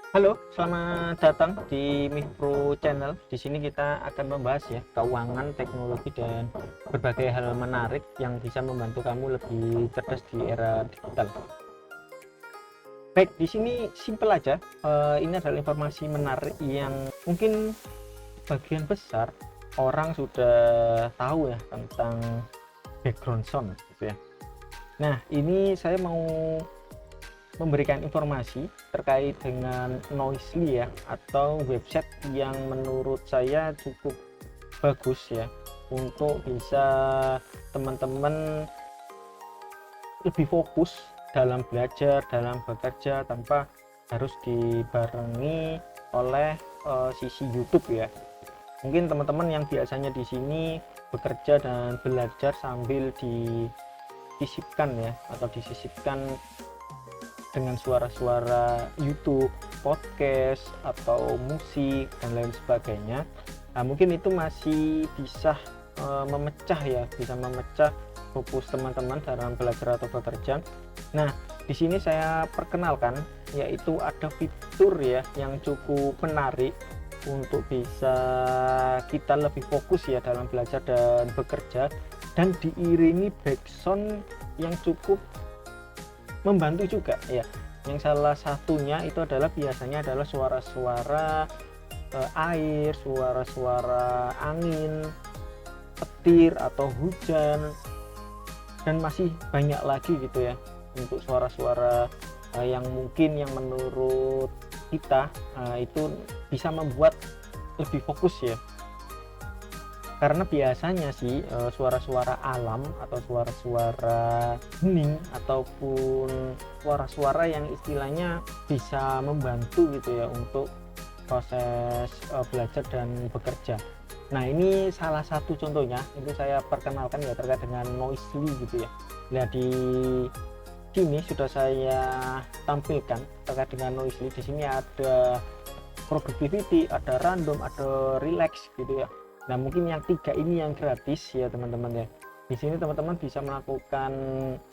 Halo, selamat datang di Mifpro Channel. Di sini kita akan membahas ya keuangan, teknologi dan berbagai hal menarik yang bisa membantu kamu lebih cerdas di era digital. Baik, di sini simple aja. Ini adalah informasi menarik yang mungkin bagian besar orang sudah tahu ya tentang background sound gitu ya. Nah, ini saya mau memberikan informasi terkait dengan Noisely ya, atau website yang menurut saya cukup bagus ya untuk bisa teman-teman lebih fokus dalam belajar, dalam bekerja tanpa harus dibarengi oleh sisi YouTube ya. Mungkin teman-teman yang biasanya di sini bekerja dan belajar sambil disisipkan ya, atau disisipkan dengan suara-suara YouTube, podcast, atau musik dan lain sebagainya. Nah, mungkin itu masih bisa memecah ya, bisa memecah fokus teman-teman dalam belajar atau bekerja. Nah, di sini saya perkenalkan yaitu ada fitur ya yang cukup menarik untuk bisa kita lebih fokus ya dalam belajar dan bekerja, dan diiringi background yang cukup membantu juga ya. Yang salah satunya itu adalah biasanya adalah suara-suara air, suara-suara angin, petir atau hujan, dan masih banyak lagi gitu ya untuk suara-suara yang mungkin yang menurut kita itu bisa membuat lebih fokus ya. Karena biasanya sih suara-suara alam atau suara-suara hening ataupun suara-suara yang istilahnya bisa membantu gitu ya untuk proses belajar dan bekerja. Nah, ini salah satu contohnya, itu saya perkenalkan ya terkait dengan Noisely gitu ya. Nah, di sini sudah saya tampilkan terkait dengan Noisely. Di sini ada productivity, ada random, ada relax gitu ya. Nah, mungkin yang tiga ini yang gratis ya teman-teman ya. Di sini teman-teman bisa melakukan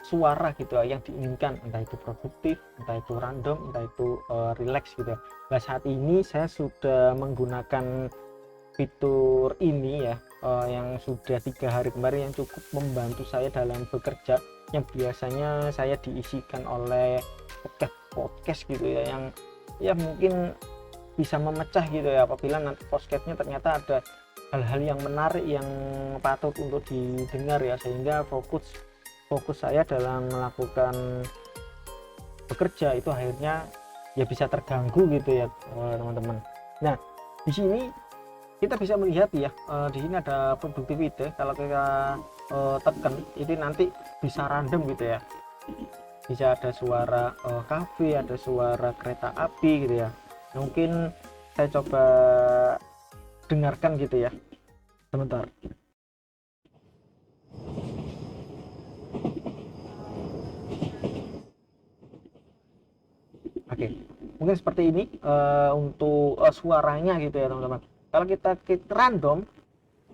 suara gitu ya yang diinginkan, entah itu produktif, entah itu random, entah itu relax gitu ya. Nah, saat ini saya sudah menggunakan fitur ini ya, yang sudah 3 hari kemarin, yang cukup membantu saya dalam bekerja, yang biasanya saya diisikan oleh podcast gitu ya, yang ya mungkin bisa memecah gitu ya apabila nanti podcastnya ternyata ada hal-hal yang menarik yang patut untuk didengar ya, sehingga fokus saya dalam melakukan bekerja itu akhirnya ya bisa terganggu gitu ya teman-teman. Nah, di sini kita bisa melihat ya, di sini ada productivity. Kalau kita tekan ini nanti bisa random gitu ya, bisa ada suara kafe, ada suara kereta api gitu ya. Mungkin saya coba dengarkan gitu ya, sebentar. Oke, mungkin seperti ini untuk suaranya gitu ya teman-teman. Kalau kita klik random,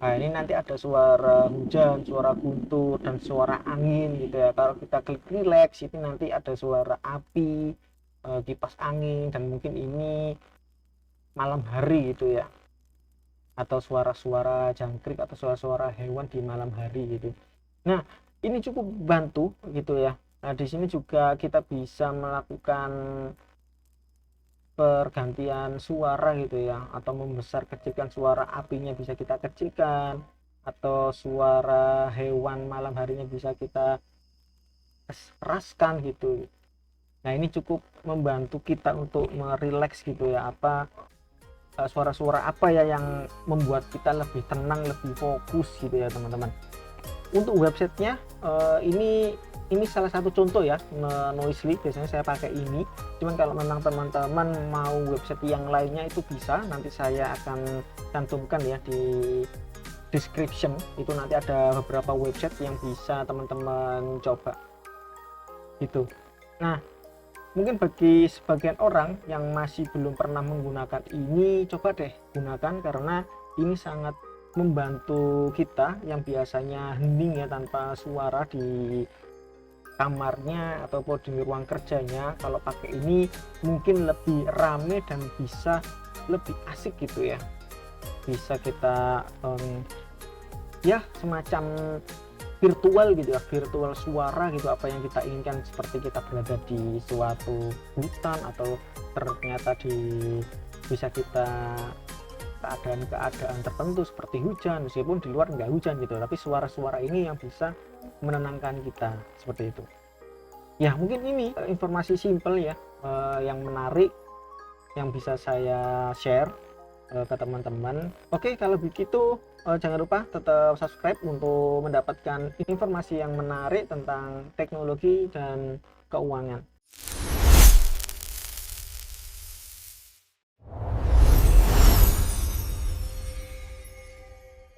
nah ini nanti ada suara hujan, suara guntur, dan suara angin gitu ya. Kalau kita klik relax, itu nanti ada suara api, kipas angin, dan mungkin ini malam hari gitu ya, atau suara-suara jangkrik atau suara-suara hewan di malam hari gitu. Nah, ini cukup bantu gitu ya. Nah, di sini juga kita bisa melakukan pergantian suara gitu ya, atau membesar kecilkan suara apinya bisa kita kecilkan, atau suara hewan malam harinya bisa kita keraskan gitu. Nah, ini cukup membantu kita untuk merileks gitu ya, apa suara-suara apa ya yang membuat kita lebih tenang, lebih fokus gitu ya teman-teman. Untuk websitenya ini salah satu contoh ya, Noisely biasanya saya pakai ini. Cuman kalau memang teman-teman mau website yang lainnya itu bisa, nanti saya akan cantumkan ya di description. Itu nanti ada beberapa website yang bisa teman-teman coba gitu. Nah, mungkin bagi sebagian orang yang masih belum pernah menggunakan ini, coba deh gunakan, karena ini sangat membantu kita yang biasanya hening ya tanpa suara di kamarnya ataupun di ruang kerjanya, kalau pakai ini mungkin lebih rame dan bisa lebih asik gitu ya. Bisa kita ya semacam virtual gitu ya, virtual suara gitu, apa yang kita inginkan, seperti kita berada di suatu hutan atau ternyata bisa kita keadaan tertentu seperti hujan, meskipun di luar nggak hujan gitu, tapi suara-suara ini yang bisa menenangkan kita seperti itu. Ya mungkin ini informasi simple ya, yang menarik yang bisa saya share ke teman-teman. Oke, kalau begitu jangan lupa tetap subscribe untuk mendapatkan informasi yang menarik tentang teknologi dan keuangan.